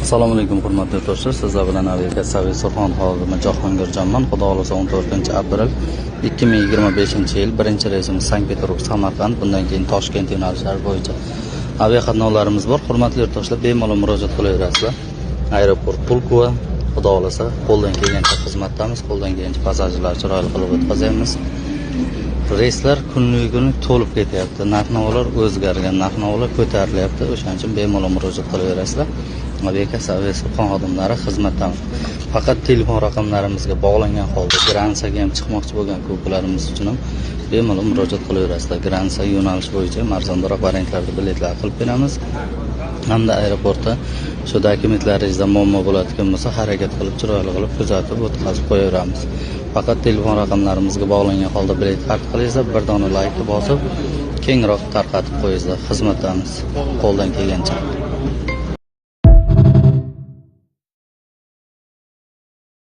Assalomu alaykum hurmatli yurtdoshlar. Sizlar bilan aviakassaviy Surxon xodimi Jahongirjonman. Xudo xolasa 14-aprel 2025-yil birinchi reysimiz Sankt-Peterburg Samarqand, bundan keyin Toshkent yo'nalishlari bo'yicha aviaqatnovlarimiz bor. Hurmatli yurtdoshlar, bemalol murojaat qilaverasizlar. Aeroport Pulkovo, Xudo xolasa qo'ldan kelgancha xizmatdamiz, qo'ldan kelgancha passajirlarni chiroyli qilib o'tkazamiz. Reyslar kunli-kun to'lib ketyapti. Narx-navolar o'zgargan, narx-navolar ko'tarilyapti. O'shaning uchun bemalol murojaat qilaverasizlar. Aviakassaviy Surxon xodimlari xizmatdamiz. Faqat telefon raqamlarimizga bog'langan holda Gransaga ham chiqmoqchi bo'lgan ko'plarimiz uchun ham bemalol murojaat qilaverasizlar. Gransa yo'nalish bo'yicha arzonroq variantlarda biletlar qilib beramiz. Hamda aeroportda shu dokumentlaringizda muammo bo'ladigan bo'lsa, harakat qilib chiroyli qilib kuzatib o'tkazib qo'yaveramiz. Faqat telefon raqamlarimizga bog'langan holda bilet xarid qilingizlar, bir dona like bosib, kengroq tarqatib qo'yingizlar. Xizmatdamiz qo'ldan kelgancha.